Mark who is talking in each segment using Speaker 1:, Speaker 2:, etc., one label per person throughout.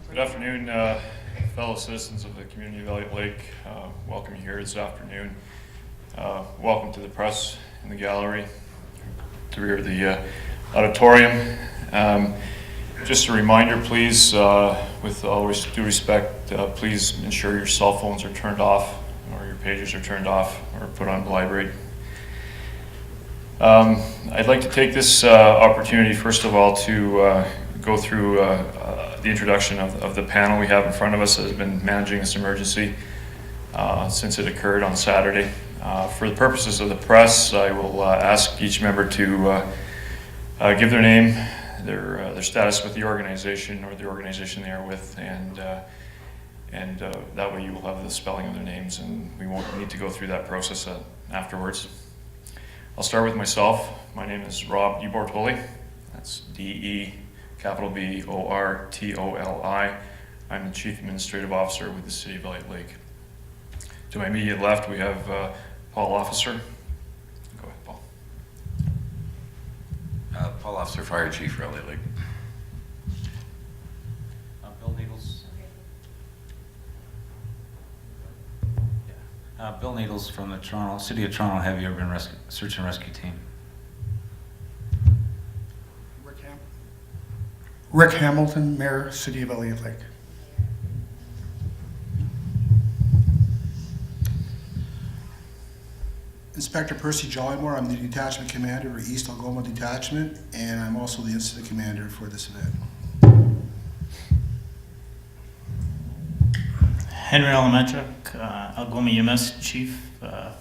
Speaker 1: Good afternoon, fellow citizens of the community of Elliot Lake. Welcome you here this afternoon. Welcome to the press in the gallery, to rear the auditorium. Just a reminder, please, with all due respect, please ensure your cell phones are turned off or your pagers are turned off or put on vibrate. I'd like to take this opportunity, first of all, to go through the introduction of the panel we have in front of us that has been managing this emergency since it occurred on Saturday. For the purposes of the press, I will ask each member to give their name, their status with the organization or the organization they are with, and that way you will have the spelling of their names, and we won't need to go through that process afterwards. I'll start with myself. My name is Rob DeBortoli. That's D-E capital B-O-R-T-O-L-I. I'm the Chief Administrative Officer with the City of Elliot Lake. To my immediate left, we have Paul Officer. Go ahead, Paul.
Speaker 2: Paul Officer, Fire Chief for Elliot Lake.
Speaker 3: Bill Needles. Bill Needles from the City of Toronto Heavy Urban Search and Rescue Team.
Speaker 4: Rick Hamilton, Mayor, City of Elliot Lake. Inspector Percy Jollymore, I'm the Detachment Commander for East Algoma Detachment, and I'm also the Incident Commander for this event.
Speaker 5: Henry Alametric, Algoma EMS Chief. I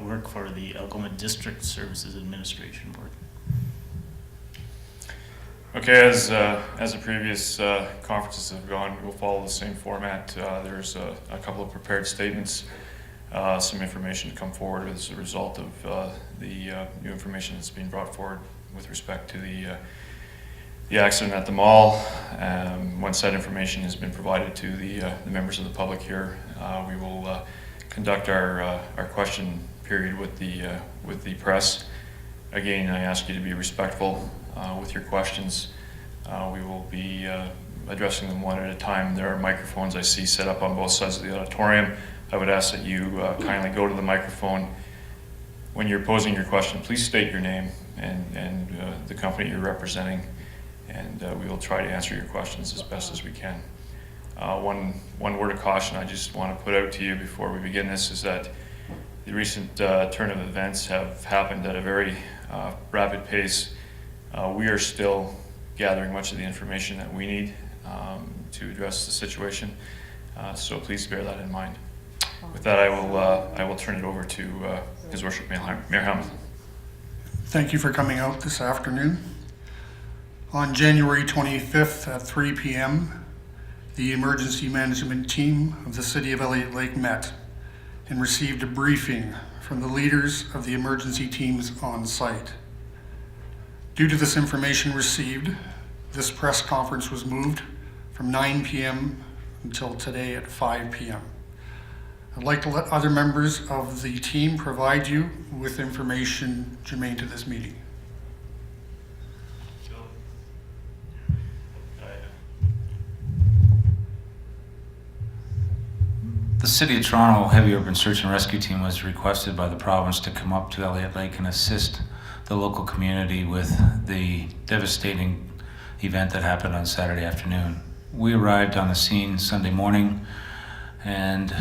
Speaker 5: work for the Algoma District Services Administration Board.
Speaker 1: Okay, as the previous conferences have gone, we'll follow the same format. There's a couple of prepared statements, some information to come forward as a result of the new information that's being brought forward with respect to the accident at the mall. Once that information has been provided to the members of the public here, we will conduct our question period with the press. Again, I ask you to be respectful with your questions. We will be addressing them one at a time. There are microphones I see set up on both sides of the auditorium. I would ask that you kindly go to the microphone. When you're posing your question, please state your name and the company you're representing, and we will try to answer your questions as best as we can. One word of caution I just want to put out to you before we begin this is that the recent turn of events have happened at a very rapid pace. We are still gathering much of the information that we need to address the situation, so please bear that in mind. With that, I will turn it over to His Worship Mayor Hamilton.
Speaker 4: Thank you for coming out this afternoon. On January 25th at 3 p.m., the emergency management team of the City of Elliot Lake met and received a briefing from the leaders of the emergency teams on site. Due to this information received, this press conference was moved from 9 p.m. until today at 5 p.m. I'd like to let other members of the team provide you with information germane to this meeting.
Speaker 3: The City of Toronto Heavy Urban Search and Rescue Team was requested by the province to come up to Elliot Lake and assist the local community with the devastating event that happened on Saturday afternoon. We arrived on the scene Sunday morning and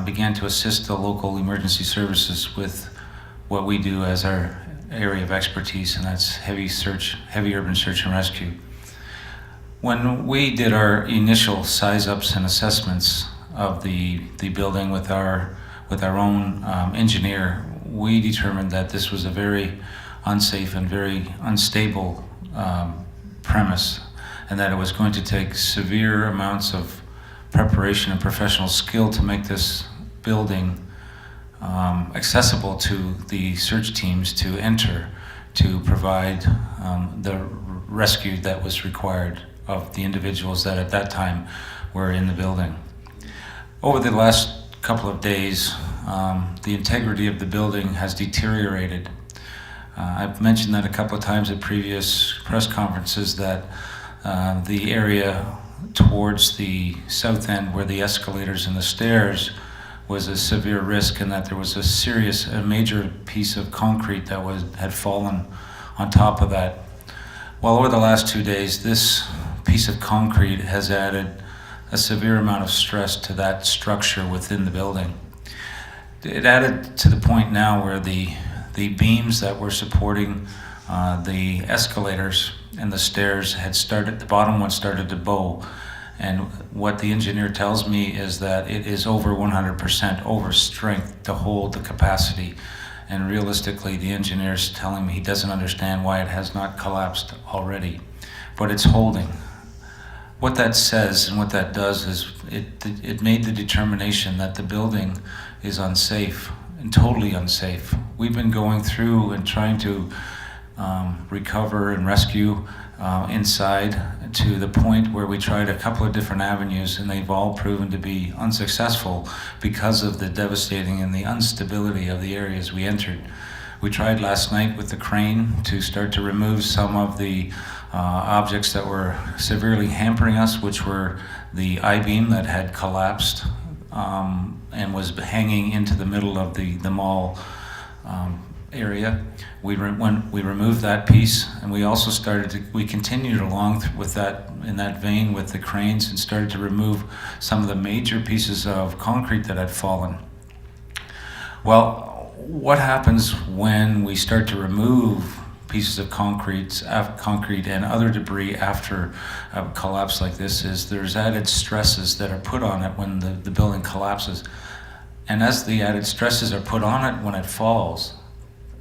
Speaker 3: began to assist the local emergency services with what we do as our area of expertise, and that's heavy urban search and rescue. When we did our initial size-ups and assessments of the building with our own engineer, we determined that this was a very unsafe and very unstable premise, and that it was going to take severe amounts of preparation and professional skill to make this building accessible to the search teams to enter to provide the rescue that was required of the individuals that at that time were in the building. Over the last couple of days, the integrity of the building has deteriorated. I've mentioned that a couple of times at previous press conferences that the area towards the south end where the escalators and the stairs was a severe risk, and that there was a major piece of concrete that had fallen on top of that. Well, over the last 2 days, this piece of concrete has added a severe amount of stress to that structure within the building. It added to the point now where the beams that were supporting the escalators and the stairs the bottom one started to bow. And what the engineer tells me is that it is over 100% over strength to hold the capacity. And realistically, the engineer's telling me he doesn't understand why it has not collapsed already, but it's holding. What that says and what that does is it made the determination that the building is unsafe and totally unsafe. We've been going through and trying to recover and rescue inside to the point where we tried a couple of different avenues, and they've all proven to be unsuccessful because of the devastating and the instability of the areas we entered. We tried last night with the crane to start to remove some of the objects that were severely hampering us, which were the I-beam that had collapsed and was hanging into the middle of the mall area. We removed that piece, and we also we continued along with that, in that vein with the cranes, and started to remove some of the major pieces of concrete that had fallen. Well, what happens when we start to remove pieces of concrete and other debris after a collapse like this is there's added stresses that are put on it when the building collapses. And as the added stresses are put on it when it falls,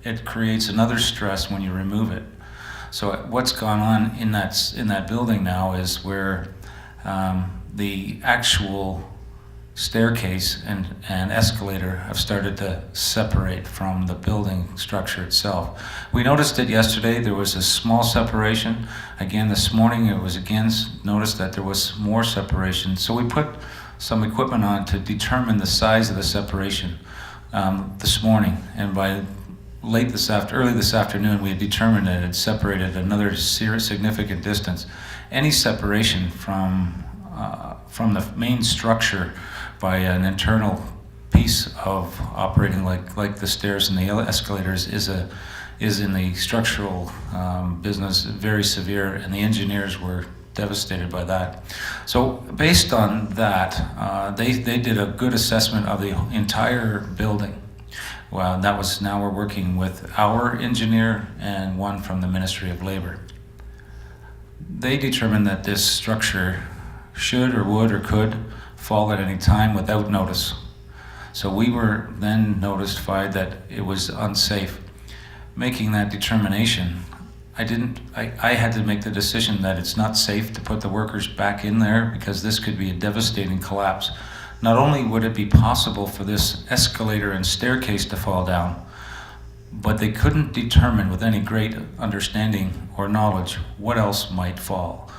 Speaker 3: it creates another stress when you remove it. So what's gone on in that building now is where the actual staircase and escalator have started to separate from the building structure itself. We noticed it yesterday, there was a small separation. Again, this morning it was noticed that there was more separation. So we put some equipment on to determine the size of the separation this morning, and by early this afternoon, we had determined that it had separated another significant distance. Any separation from the main structure by an internal piece of operating like the stairs and the escalators is in the structural business very severe, and the engineers were devastated by that. So based on that, they did a good assessment of the entire building. Well, now we're working with our engineer and one from the Ministry of Labor. They determined that this structure should or would or could fall at any time without notice. So we were then notified that it was unsafe. Making that determination, I had to make the decision that it's not safe to put the workers back in there because this could be a devastating collapse. Not only would it be possible for this escalator and staircase to fall down, but they couldn't determine with any great understanding or knowledge what else might fall.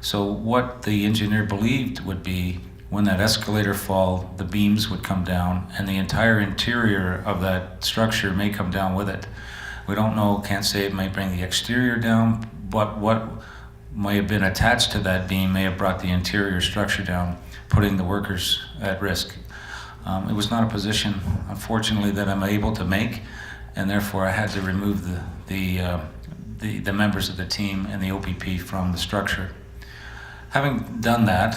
Speaker 3: So what the engineer believed would be when that escalator fall, the beams would come down and the entire interior of that structure may come down with it. We don't know, can't say it might bring the exterior down, but what might have been attached to that beam may have brought the interior structure down, putting the workers at risk. It was not a position, unfortunately, that I'm able to make, and therefore I had to remove the members of the team and the OPP from the structure. Having done that,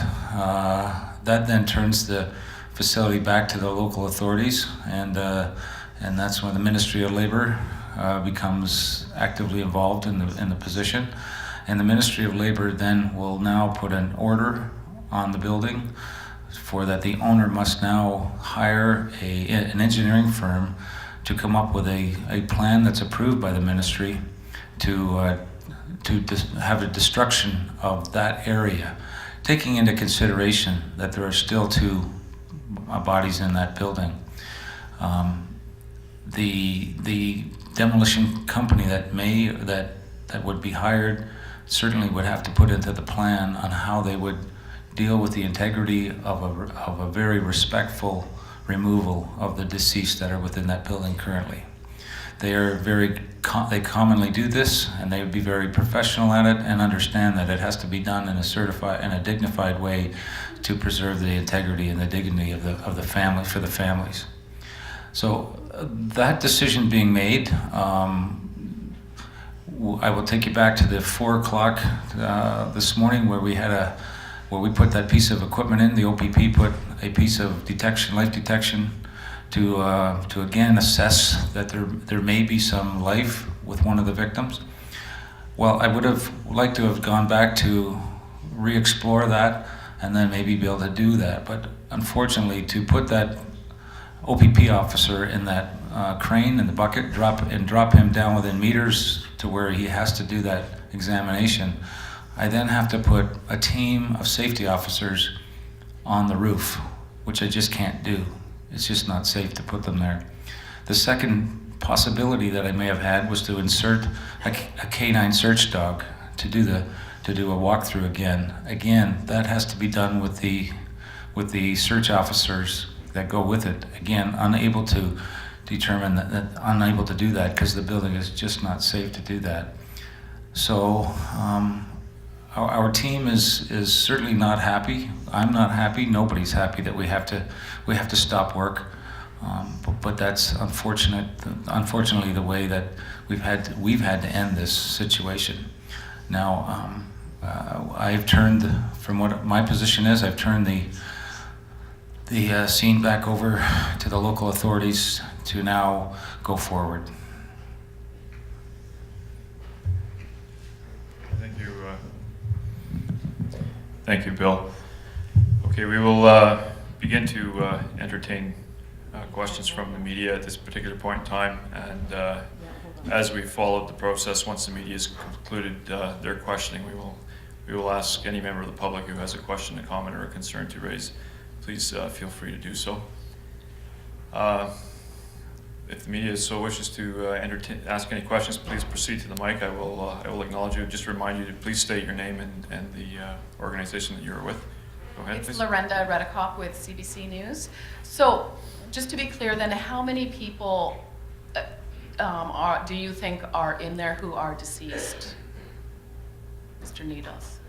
Speaker 3: that then turns the facility back to the local authorities, and that's when the Ministry of Labor becomes actively involved in the position. And the Ministry of Labor then will now put an order on the building for that the owner must now hire an engineering firm to come up with a plan that's approved by the ministry to have a destruction of that area, taking into consideration that there are still two bodies in that building. The demolition company that would be hired certainly would have to put into the plan on how they would deal with the integrity of a very respectful removal of the deceased that are within that building currently. They commonly do this, and they would be very professional at it and understand that it has to be done in a dignified way to preserve the integrity and the dignity of the family, for the families. So that decision being made, I will take you back to the 4 o'clock this morning where we put that piece of equipment in. The OPP put a piece of life detection to again assess that there may be some life with one of the victims. Well, I would have liked to have gone back to re-explore that and then maybe be able to do that. But unfortunately, to put that OPP officer in that crane in the bucket, drop him down within meters to where he has to do that examination, I then have to put a team of safety officers on the roof, which I just can't do. It's just not safe to put them there. The second possibility that I may have had was to insert a canine search dog to do a walkthrough again. Again, that has to be done with the search officers that go with it. Again, unable to determine unable to do that because the building is just not safe to do that. So our team is certainly not happy. I'm not happy. Nobody's happy that we have to stop work. But that's unfortunately the way that we've had to end this situation. Now, I've turned, from what my position is, I've turned the scene back over to the local authorities to now go forward.
Speaker 1: Thank you, Bill. Okay, we will begin to entertain questions from the media at this particular point in time, and as we followed the process, once the media has concluded their questioning, we will ask any member of the public who has a question, a comment, or a concern to raise. Please feel free to do so. If the media so wishes to ask any questions, please proceed to the mic. I will acknowledge you. Just remind you to please state your name and the organization that you're with. Go ahead,
Speaker 6: It's
Speaker 1: please.
Speaker 6: Lorenda Redikoff with CBC News. So, just to be clear then, how many people do you think are in there who are deceased? Mr. Needles?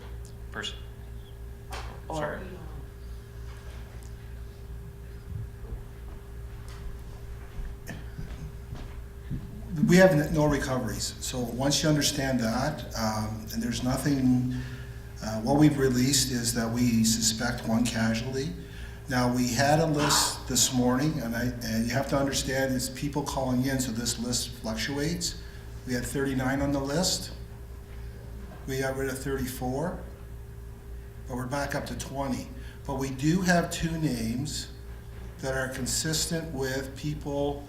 Speaker 1: Person.
Speaker 6: Or
Speaker 1: Sorry.
Speaker 7: We have no recoveries, so once you understand that, and there's nothing, what we've released is that we suspect one casualty. Now, we had a list this morning, and you have to understand it's people calling in, so this list fluctuates. We had 39 on the list. We got rid of 34, but we're back up to 20. But we do have 2 names that are consistent with people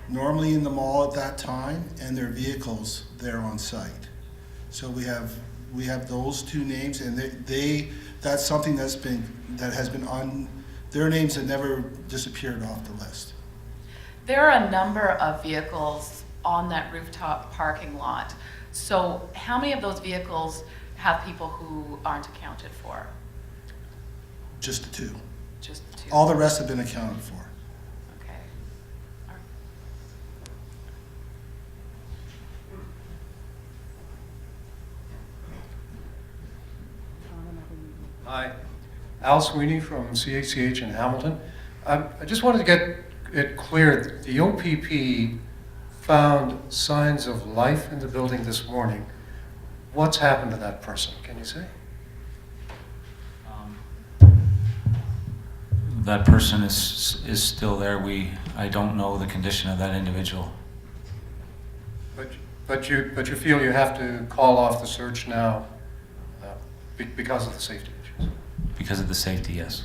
Speaker 7: normally in the mall at that time and their vehicles there on site. So we have those 2 names, and that's something that has been on, their names have never disappeared off the list.
Speaker 6: there are a number of vehicles on that rooftop parking lot. So how many of those vehicles have people who aren't accounted for?
Speaker 7: Just the 2.
Speaker 6: Just the 2?
Speaker 7: All the rest have been accounted for.
Speaker 6: Okay. All right.
Speaker 8: Hi, Al Sweeney from CACH in Hamilton. I just wanted to get it clear that the OPP found signs of life in the building this morning. What's happened to that person? Can you say?
Speaker 3: That person is still there. I don't know the condition of that individual.
Speaker 8: But you feel you have to call off the search now because of the safety issues?
Speaker 3: Because of the safety, yes.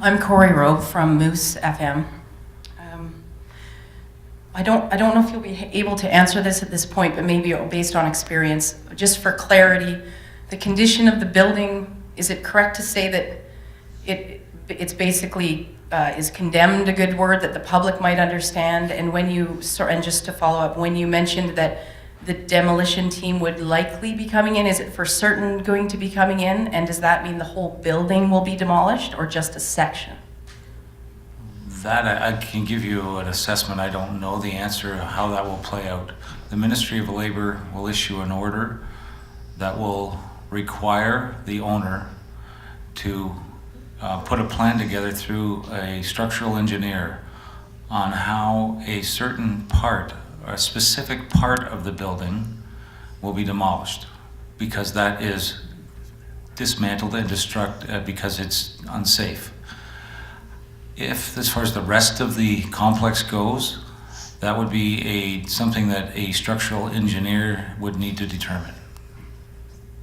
Speaker 9: I'm Corey Rowe from Moose FM. I don't know if you'll be able to answer this at this point, but maybe based on experience, just for clarity, the condition of the building, is it correct to say that it's basically is condemned a good word that the public might understand? And when you, and just to follow up, when you mentioned that the demolition team would likely be coming in? Is it for certain going to be coming in? And does that mean the whole building will be demolished or just a section?
Speaker 3: That I can give you an assessment. I don't know the answer how that will play out. The Ministry of Labor will issue an order that will require the owner to put a plan together through a structural engineer on how a certain part, or a specific part of the building will be demolished, because that is dismantled and because it's unsafe. If, as far as the rest of the complex goes, that would be something that a structural engineer would need to determine.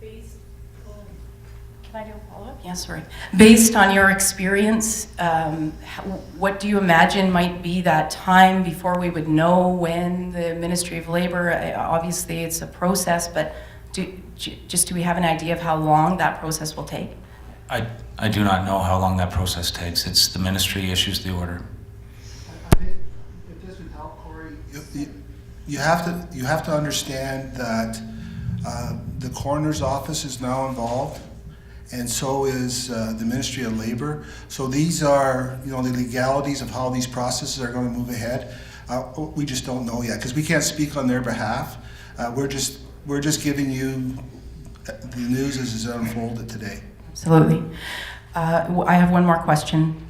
Speaker 9: Can I do a follow-up? Yeah, sorry. Based on your experience, what do you imagine might be that time before we would know when the Ministry of Labor, obviously it's a process, but do we have an idea of how long that process will take?
Speaker 3: I do not know how long that process takes. It's the ministry issues the order.
Speaker 7: I think if this would help, Corey, you have to understand that the coroner's office is now involved, and so is the Ministry of Labor. So these are, the legalities of how these processes are going to move ahead. We just don't know yet because we can't speak on their behalf. We're just giving you the news as it's unfolded today.
Speaker 9: Absolutely. I have one more question.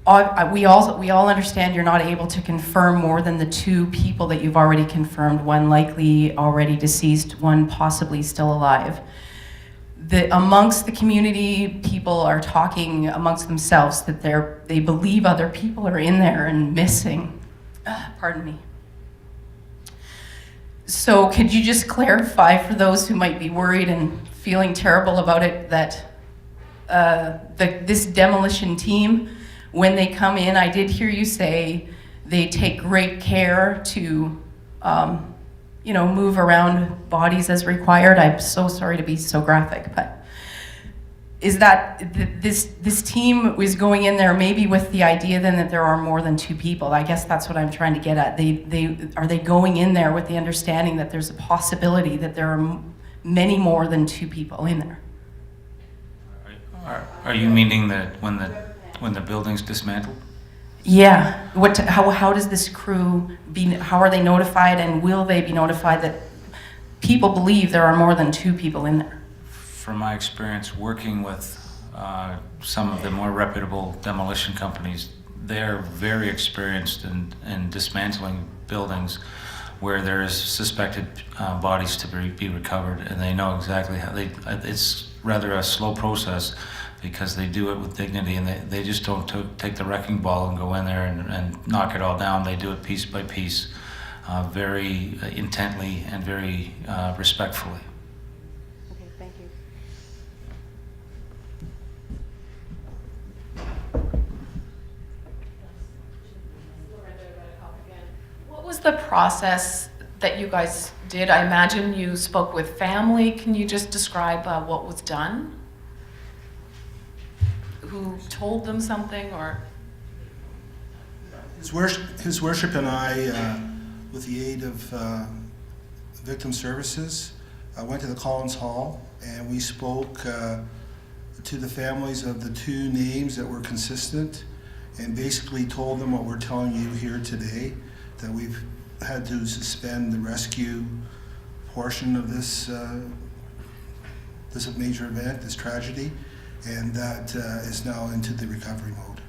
Speaker 9: We all understand you're not able to confirm more than the 2 people that you've already confirmed, one likely already deceased, one possibly still alive. Amongst the community, people are talking amongst themselves that they believe other people are in there and missing. Pardon me. So could you just clarify for those who might be worried and feeling terrible about it that this demolition team, when they come in, I did hear you say they take great care to move around bodies as required. I'm so sorry to be so graphic, but is that this team was going in there maybe with the idea then that there are more than 2 people? I guess that's what I'm trying to get at. Are they going in there with the understanding that there's a possibility that there are many more than 2 people in there?
Speaker 3: Are you meaning that when the building's dismantled?
Speaker 9: Yeah. How does this crew how are they notified, and will they be notified that people believe there are more than 2 people in there?
Speaker 3: From my experience working with some of the more reputable demolition companies, they're very experienced in dismantling buildings where there is suspected bodies to be recovered, and they know exactly how it's rather a slow process because they do it with dignity, and they just don't take the wrecking ball and go in there and knock it all down. They do it piece by piece, very intently and very respectfully.
Speaker 9: Okay, thank you.
Speaker 6: What was the process that you guys did? I imagine you spoke with family. Can you just describe what was done? Who told them something, or?
Speaker 7: His Worship and I, with the aid of Victim Services, went to the Collins Hall and we spoke to the families of the 2 names that were consistent and basically told them what we're telling you here today, that we've had to suspend the rescue portion of this major event, this tragedy, and that is now into the recovery mode.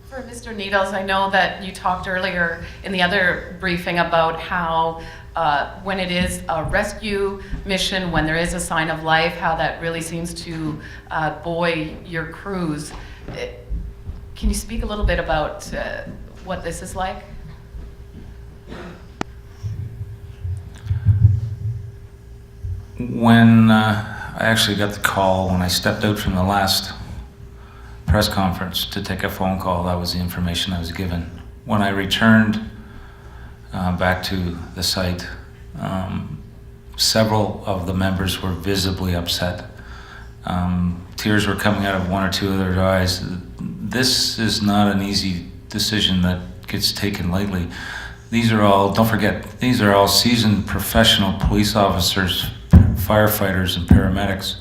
Speaker 6: For Mr. Needles, I know that you talked earlier in the other briefing about how when it is a rescue mission, when there is a sign of life, how that really seems to buoy your crews. Can you speak a little bit about what this is like?
Speaker 3: When I actually got the call, when I stepped out from the last press conference to take a phone call, that was the information I was given. When I returned back to the site, several of the members were visibly upset. Tears were coming out of 1 or 2 of their eyes. This is not an easy decision that gets taken lightly. these are all, don't forget, these are all seasoned professional police officers, firefighters, and paramedics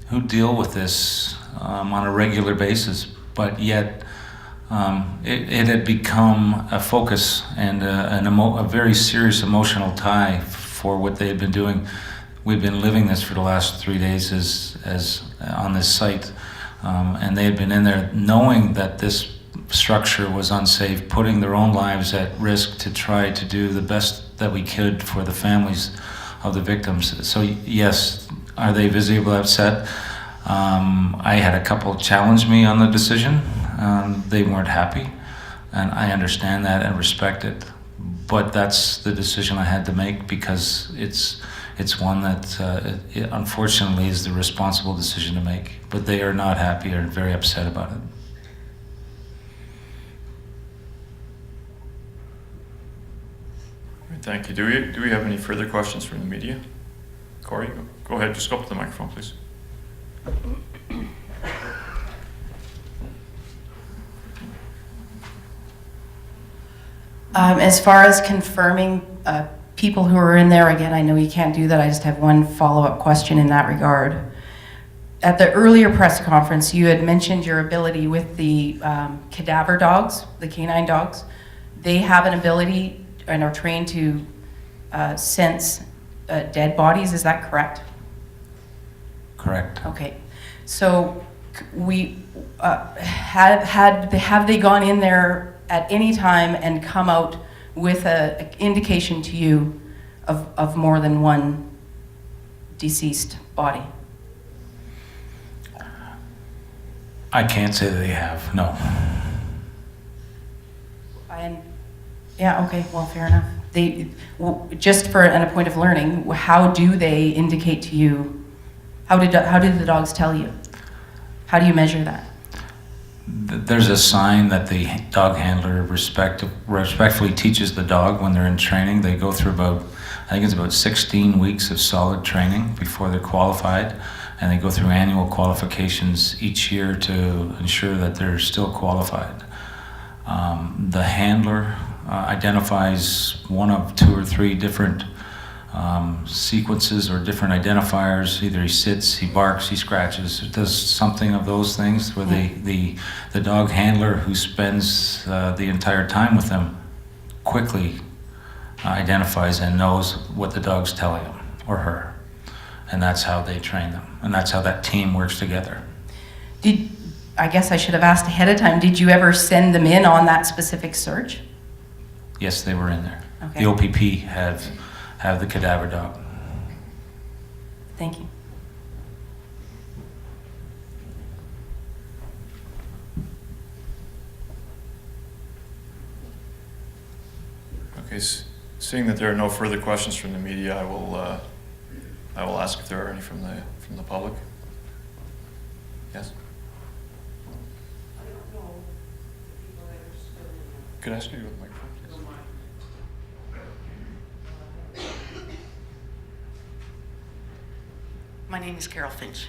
Speaker 3: who deal with this on a regular basis, but yet it had become a focus and a very serious emotional tie for what they had been doing. We've been living this for the last 3 days as on this site, and they had been in there knowing that this structure was unsafe, putting their own lives at risk to try to do the best that we could for the families of the victims. So yes, are they visibly upset? I had a couple challenge me on the decision. They weren't happy, and I understand that and respect it. But that's the decision I had to make, because it's one that it unfortunately is the responsible decision to make. But they are not happy or very upset about it.
Speaker 1: Thank you. Do we have any further questions from the media? Corey, go ahead. Just go up to the microphone, please.
Speaker 9: As far as confirming people who are in there, again, I know you can't do that. I just have one follow-up question in that regard. At the earlier press conference, you had mentioned your ability with the cadaver dogs, the canine dogs. They have an ability and are trained to sense dead bodies. Is that correct?
Speaker 3: Correct.
Speaker 9: Okay. So have they gone in there at any time and come out with an indication to you of more than one deceased body?
Speaker 3: I can't say that they have, no.
Speaker 9: Yeah, okay, well, fair enough. Just for a point of learning, how do they indicate to you, how did the dogs tell you? How do you measure that?
Speaker 3: There's a sign that the dog handler respectfully teaches the dog when they're in training. They go through I think it's about 16 weeks of solid training before they're qualified, and they go through annual qualifications each year to ensure that they're still qualified. The handler identifies one of 2 or 3 different sequences or different identifiers. Either he sits, he barks, he scratches, does something of those things, where the dog handler who spends the entire time with them quickly identifies and knows what the dog's telling him or her. And that's how they train them. And that's how that team works together.
Speaker 9: I guess I should have asked ahead of time, did you ever send them in on that specific search?
Speaker 3: Yes, they were in there.
Speaker 9: Okay.
Speaker 3: The OPP have the cadaver dog.
Speaker 9: Thank you.
Speaker 1: Okay, seeing that there are no further questions from the media, I will ask if there are any from the public. Yes? Could I ask you to go to the microphone, please?
Speaker 10: My name is Carol Finch,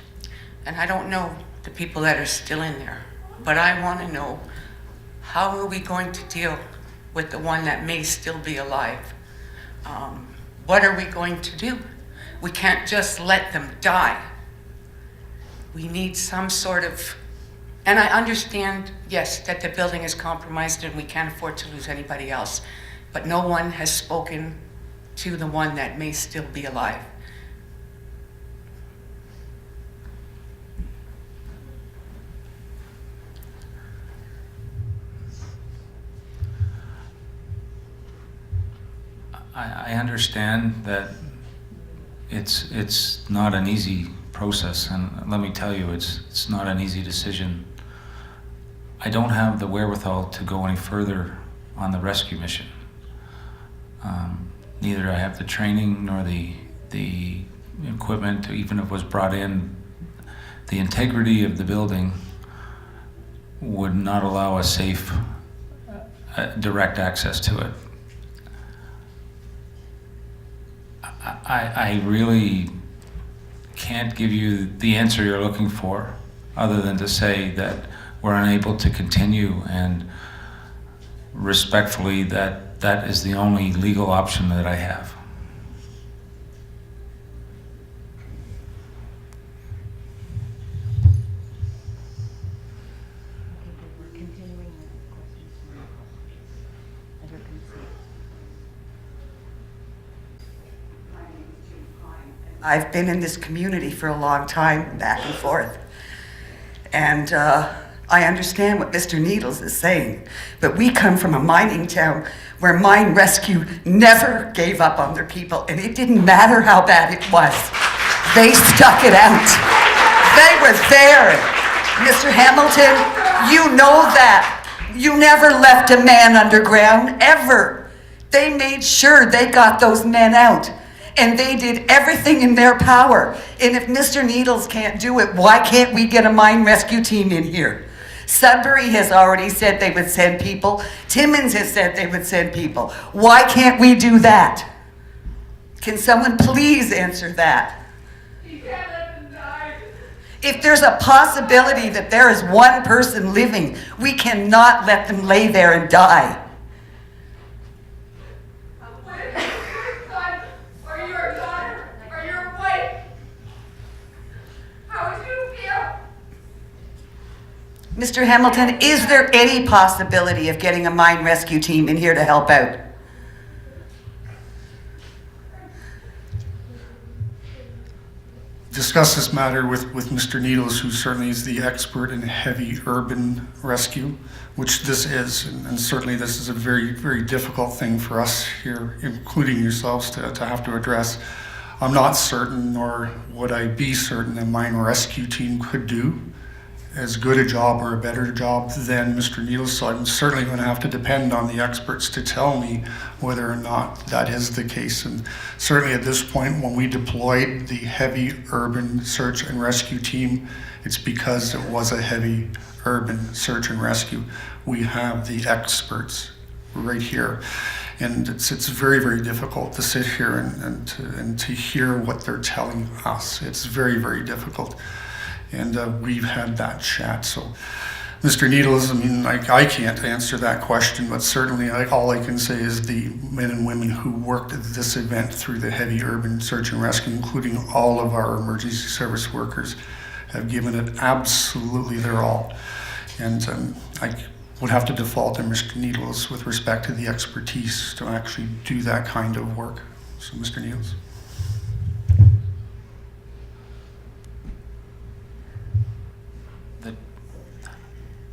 Speaker 10: and I don't know the people that are still in there, but I want to know, how are we going to deal with the one that may still be alive? What are we going to do? We can't just let them die. We need some sort of, and I understand, yes, that the building is compromised and we can't afford to lose anybody else, but no one has spoken to the one that may still be alive.
Speaker 3: I understand that it's not an easy process, and let me tell you, it's not an easy decision. I don't have the wherewithal to go any further on the rescue mission. Neither I have the training nor the equipment, even if it was brought in. The integrity of the building would not allow a safe, direct access to it. I really can't give you the answer you're looking for, other than to say that we're unable to continue, and respectfully that that is the only legal option that I have.
Speaker 10: I've been in this community for a long time, back and forth. And I understand what Mr. Needles is saying, but we come from a mining town where mine rescue never gave up on their people, and it didn't matter how bad it was. They stuck it out. They were there. Mr. Hamilton, you know that. You never left a man underground, ever. They made sure they got those men out. And they did everything in their power. And if Mr. Needles can't do it, why can't we get a mine rescue team in here? Sudbury has already said they would send people. Timmins has said they would send people. Why can't we do that? Can someone please answer that?
Speaker 6: You can't let them die.
Speaker 10: If there's a possibility that there is one person living, we cannot let them lay there and die. Mr. Hamilton, is there any possibility of getting a mine rescue team in here to help out?
Speaker 4: Discuss this matter with Mr. Needles, who certainly is the expert in heavy urban rescue, which this is, and certainly this is a very, very difficult thing for us here, including yourselves, to have to address. I'm not certain, nor would I be certain, a mine rescue team could do as good a job or a better job than Mr. Needles, so I'm certainly going to have to depend on the experts to tell me whether or not that is the case. And certainly at this point, when we deployed the heavy urban search and rescue team, it's because it was a heavy urban search and rescue. We have the experts right here. And it's very, very difficult to sit here and to hear what they're telling us. It's very, very difficult. And we've had that chat. So, Mr. Needles, I mean, I can't answer that question, but certainly all I can say is the men and women who worked at this event through the heavy urban search and rescue, including all of our emergency service workers, have given it absolutely their all. And I would have to default to Mr. Needles with respect to the expertise to actually do that kind of work. So, Mr. Needles.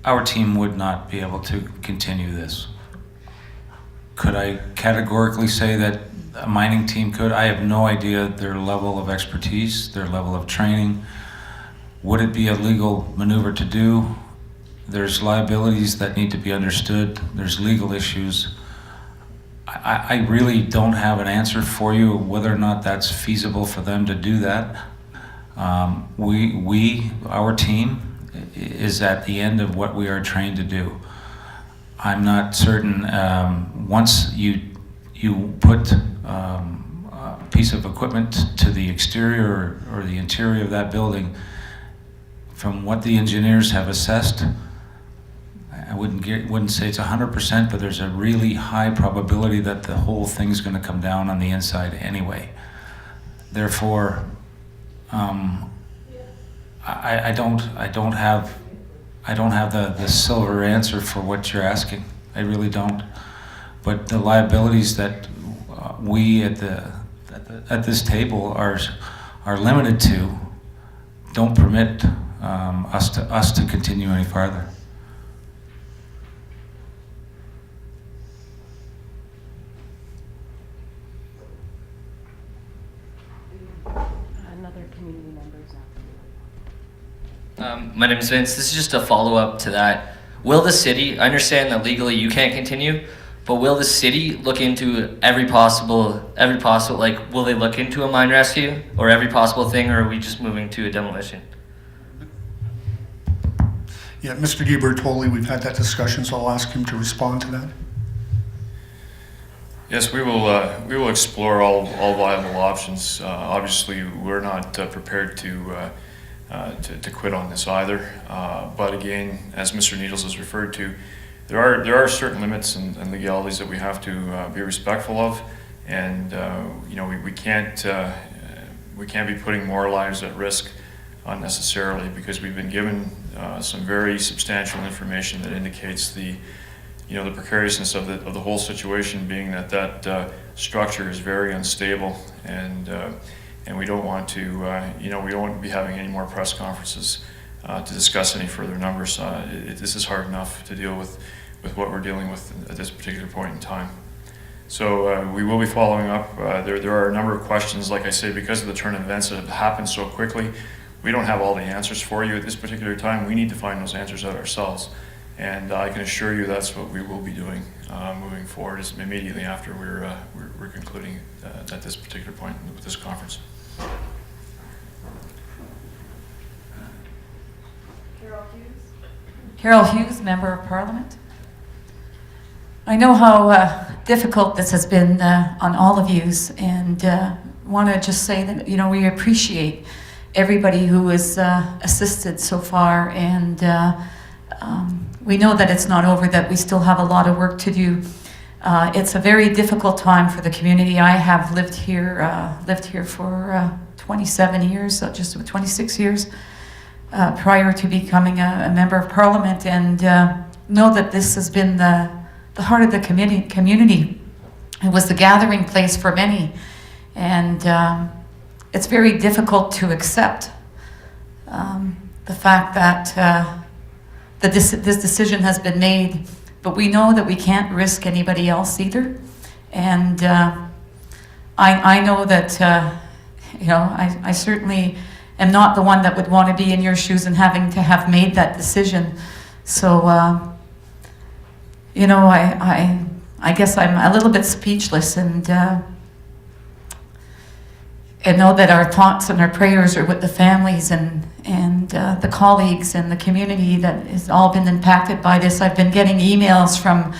Speaker 3: Our team would not be able to continue this. Could I categorically say that a mining team could? I have no idea their level of expertise, their level of training. Would it be a legal maneuver to do? There's liabilities that need to be understood. There's legal issues. I really don't have an answer for you whether or not that's feasible for them to do that. Our team, is at the end of what we are trained to do. I'm not certain, once you put a piece of equipment to the exterior or the interior of that building, from what the engineers have assessed, I wouldn't say it's 100%, but there's a really high probability that the whole thing's gonna come down on the inside anyway. Therefore, I don't have the silver answer for what you're asking. I really don't. But the liabilities that we at this table are limited to don't permit us to continue any farther.
Speaker 9: Another community member is now.
Speaker 11: My name is Vince. This is just a follow-up to that. Will the city, I understand that legally you can't continue, but will the city look into every possible, like, will they look into a mine rescue or every possible thing, or are we just moving to a demolition?
Speaker 4: Yeah, Mr. DiBertoli, we've had that discussion, so I'll ask him to respond to that.
Speaker 1: Yes, we will explore all viable options. Obviously, we're not prepared to quit on this either. But again, as Mr. Needles has referred to, there are certain limits and legalities that we have to be respectful of, and you know, we can't be putting more lives at risk unnecessarily, because we've been given some very substantial information that indicates the precariousness of the whole situation, being that structure is very unstable, and we don't want to we don't want to be having any more press conferences to discuss any further numbers. This is hard enough to deal with what we're dealing with at this particular point in time. So we will be following up. There are a number of questions, like I say, because of the turn of events that have happened so quickly. We don't have all the answers for you at this particular time. We need to find those answers out ourselves. And I can assure you that's what we will be doing moving forward, is immediately after we're concluding at this particular point with this conference.
Speaker 12: Carol Hughes, Member of Parliament. I know how difficult this has been on all of yous, and want to just say that, you know, we appreciate everybody who has assisted so far, and we know that it's not over, that we still have a lot of work to do. It's a very difficult time for the community. I have lived here for 27 years, just 26 years, prior to becoming a member of Parliament, and know that this has been the heart of the community. It was the gathering place for many, and it's very difficult to accept the fact that this decision has been made, but we know that we can't risk anybody else either. And I know that, you know, I certainly am not the one that would want to be in your shoes and having to have made that decision. So, you know, I guess I'm a little bit speechless, and know that our thoughts and our prayers are with the families and the colleagues and the community that has all been impacted by this. I've been getting emails from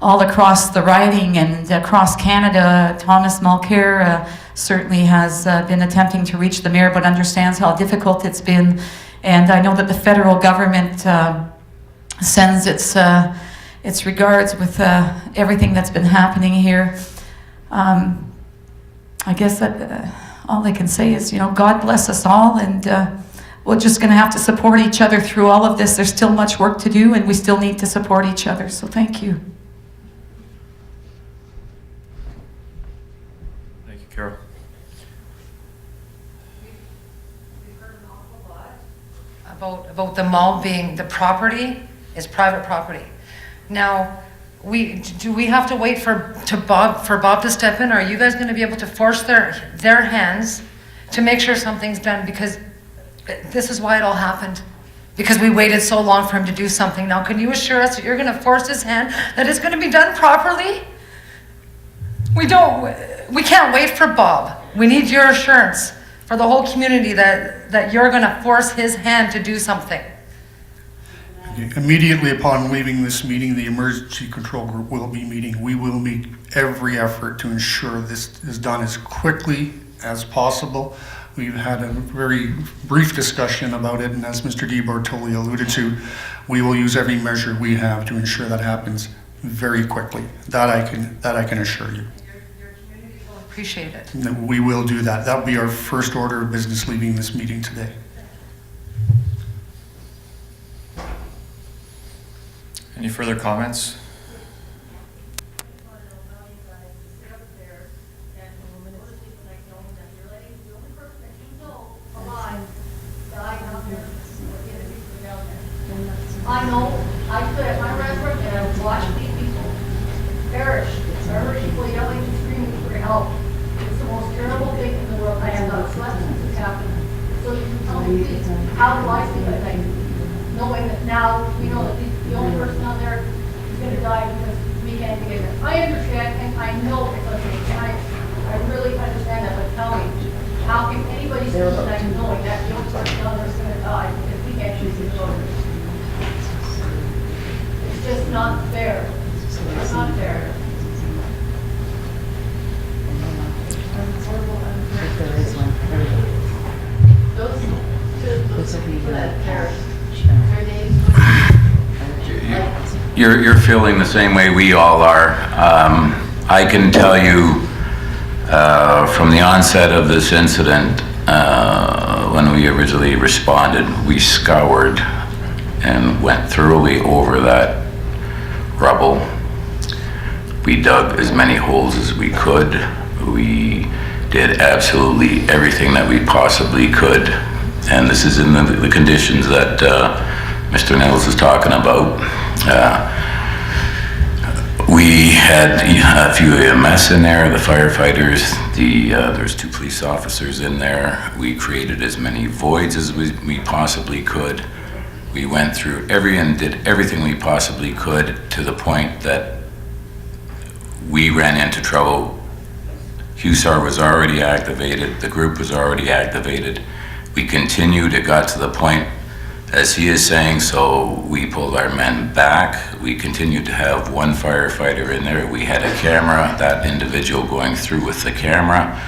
Speaker 12: all across the riding and across Canada. Thomas Mulcair certainly has been attempting to reach the mayor, but understands how difficult it's been. And I know that the federal government sends its regards with everything that's been happening here. I guess that all I can say is, you know, God bless us all, and we're just going to have to support each other through all of this. There's still much work to do, and we still need to support each other. So thank you.
Speaker 1: Thank you, Carol.
Speaker 13: About the mall being, the property is private property. Now, do we have to wait for Bob to step in? Or are you guys going to be able to force their hands to make sure something's done? Because this is why it all happened. Because we waited so long for him to do something. Now, can you assure us that you're going to force his hand, that it's going to be done properly? We can't wait for Bob. We need your assurance for the whole community that you're going to force his hand to do something.
Speaker 4: Immediately upon leaving this meeting, the emergency control group will be meeting. We will make every effort to ensure this is done as quickly as possible. We've had a very brief discussion about it, and as Mr. Di Bartoli alluded to, we will use every measure we have to ensure that happens very quickly. That I can assure you.
Speaker 13: Your community will appreciate it.
Speaker 4: We will do that. That will be our first order of business leaving this meeting today.
Speaker 1: Any further comments?
Speaker 14: I know, I stood at my restaurant and I watched these people perish. I heard people yelling and screaming for help. It's the most terrible thing in the world. I have not slept since it's happened. So you can tell me, please, how do I sleep at night? Knowing that now we know that the only person out there is going to die because we can't get it. I understand, and I know it's okay, and I really understand that, but tell me, how can anybody sleep at night knowing that the only person out there is going to die because we can't choose each other? It's just not fair. It's not fair. Those people that perished, their names
Speaker 15: you're feeling the same way we all are. I can tell you from the onset of this incident, when we originally responded, we scoured and went thoroughly over that rubble. We dug as many holes as we could. We did absolutely everything that we possibly could. And this is in the conditions that Mr. Nils is talking about. We had a few EMS in there, the firefighters, there's 2 police officers in there. We created as many voids as we possibly could. We went through and did everything we possibly could, to the point that we ran into trouble. HUSAR was already activated, the group was already activated. We continued, it got to the point, as he is saying, so we pulled our men back. We continued to have 1 firefighter in there. We had a camera, that individual going through with the camera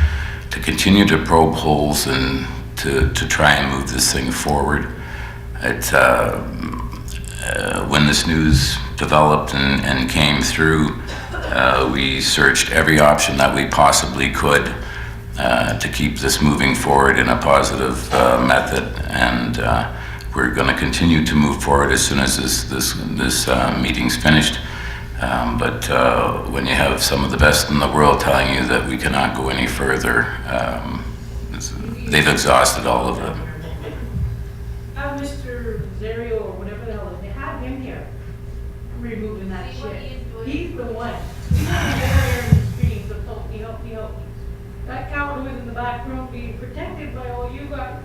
Speaker 15: to continue to probe holes and to try and move this thing forward. When this news developed and came through, we searched every option that we possibly could to keep this moving forward in a positive method, and we're going to continue to move forward as soon as this meeting's finished. But when you have some of the best in the world telling you that we cannot go any further, they've exhausted all of it.
Speaker 14: Mr. Zario or whatever the hell, they have him here removing that shit. He's the one. He's there in the streets, so help me, help me, help me. That cow who is in the back room being protected by all you guys.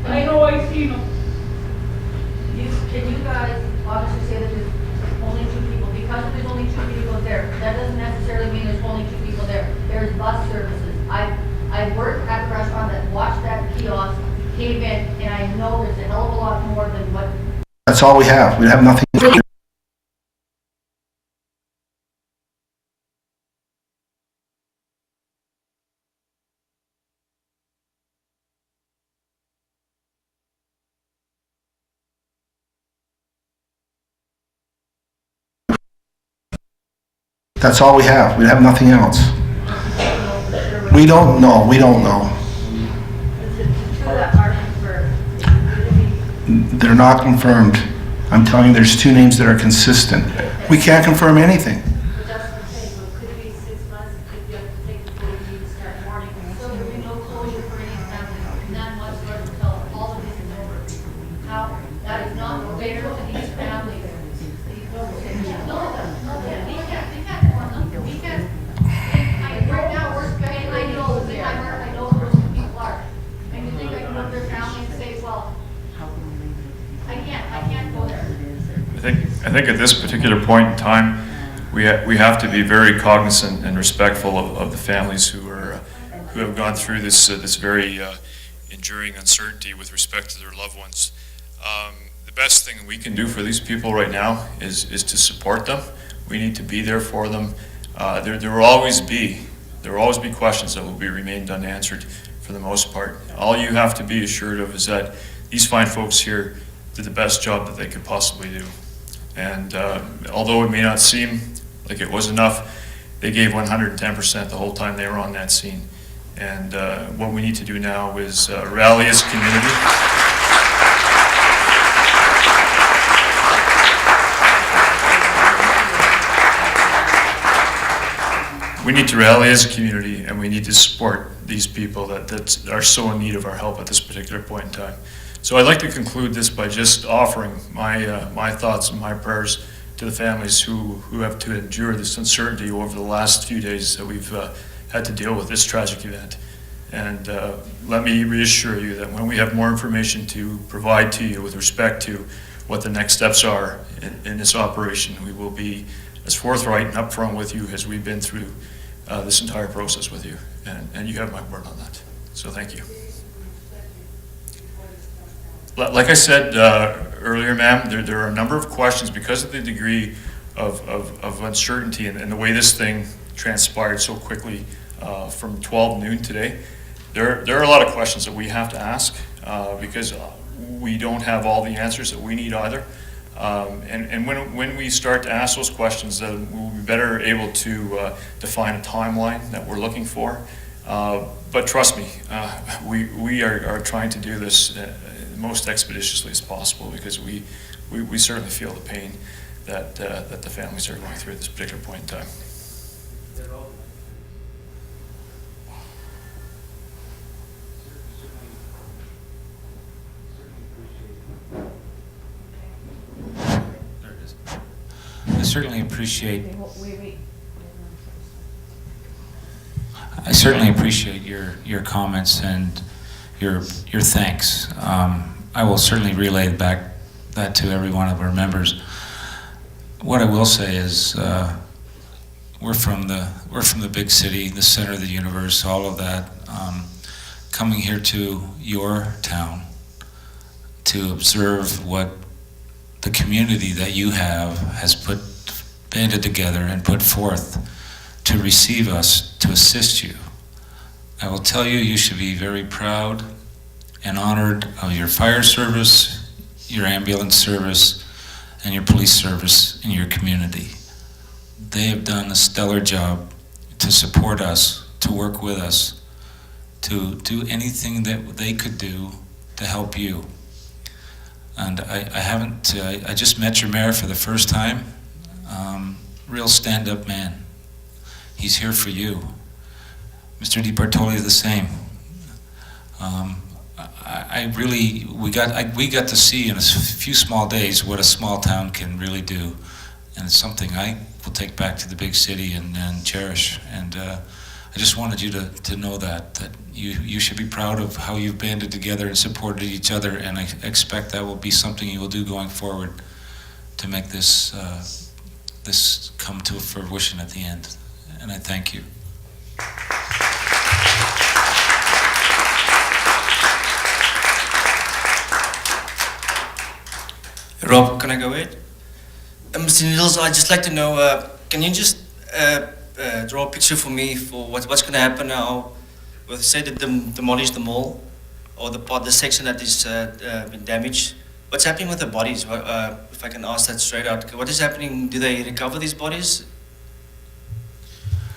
Speaker 14: I know I seen him.
Speaker 16: Can you guys obviously say that there's only 2 people? Because there's only 2 people there, that doesn't necessarily mean there's only 2 people there. There's bus services. I worked at the restaurant that watched that kiosk, came in, and I know there's a hell of a lot more than what.
Speaker 7: That's all we have. We have nothing. That's all we have. We have nothing else. We don't know. We don't know. They're not confirmed. I'm telling you, there's 2 names that are consistent. We can't confirm anything.
Speaker 16: But that's what I'm saying, so it could be 6 months, it could be up to take the full year to start mourning. So there'll be no closure for any families, none whatsoever until all of this is over. Now, that is not fair to these families. No, we can't form them. We can't. Right now, we're spending, I know where some people are. And you think I can look at their family and say, well, I can't go there.
Speaker 1: I think at this particular point in time, we have to be very cognizant and respectful of the families who have gone through this very enduring uncertainty with respect to their loved ones. The best thing we can do for these people right now is to support them. We need to be there for them. There will always be questions that will be remained unanswered for the most part. All you have to be assured of is that these fine folks here did the best job that they could possibly do. And although it may not seem like it was enough, they gave 110% the whole time they were on that scene. And what we need to do now is rally as a community. We need to rally as a community, and we need to support these people that are so in need of our help at this particular point in time. So I'd like to conclude this by just offering my thoughts and my prayers to the families who have to endure this uncertainty over the last few days that we've had to deal with this tragic event. And let me reassure you that when we have more information to provide to you with respect to what the next steps are in this operation, we will be as forthright and upfront with you as we've been through this entire process with you. And you have my word on that. So thank you. Like I said earlier, ma'am, there are a number of questions because of the degree of uncertainty and the way this thing transpired so quickly from 12 noon today. There are a lot of questions that we have to ask because we don't have all the answers that we need either. And when we start to ask those questions, we'll be better able to define a timeline that we're looking for. But trust me, we are trying to do this most expeditiously as possible, because we certainly feel the pain that the families are going through at this particular point in time.
Speaker 3: I certainly appreciate your comments and your thanks. I will certainly relay back that to every one of our members. What I will say is, we're from the big city, the center of the universe, all of that. Coming here to your town to observe what the community that you have has banded together and put forth to receive us, to assist you. I will tell you, you should be very proud and honored of your fire service, your ambulance service, and your police service in your community. They have done a stellar job to support us, to work with us, to do anything that they could do to help you. And I just met your mayor for the first time. Real stand-up man. He's here for you. Mr. DiBartoli the same. We got to see in a few small days what a small town can really do, and it's something I will take back to the big city and cherish. And I just wanted you to know that you should be proud of how you've banded together and supported each other, and I expect that will be something you will do going forward to make this come to fruition at the end. And I thank you.
Speaker 17: Rob, can I go ahead? Mr. Needles, I'd just like to know, can you just draw a picture for me for what's going to happen now? Well, say that demolish the mall, or the section that is been damaged. What's happening with the bodies? If I can ask that straight out, what is happening? Do they recover these bodies?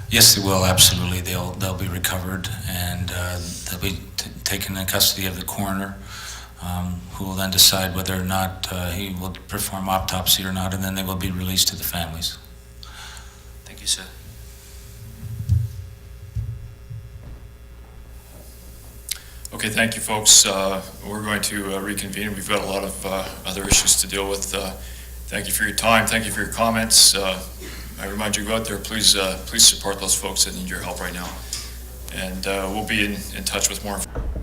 Speaker 3: Yes, they will, absolutely. They'll be recovered, and they'll be taken in custody of the coroner, who will then decide whether or not he will perform autopsy or not, and then they will be released to the families.
Speaker 17: Thank you, sir.
Speaker 1: Okay, thank you, folks. We're going to reconvene. We've got a lot of other issues to deal with. Thank you for your time. Thank you for your comments. I remind you, go out there, please support those folks that need your help right now. And we'll be in touch with more information.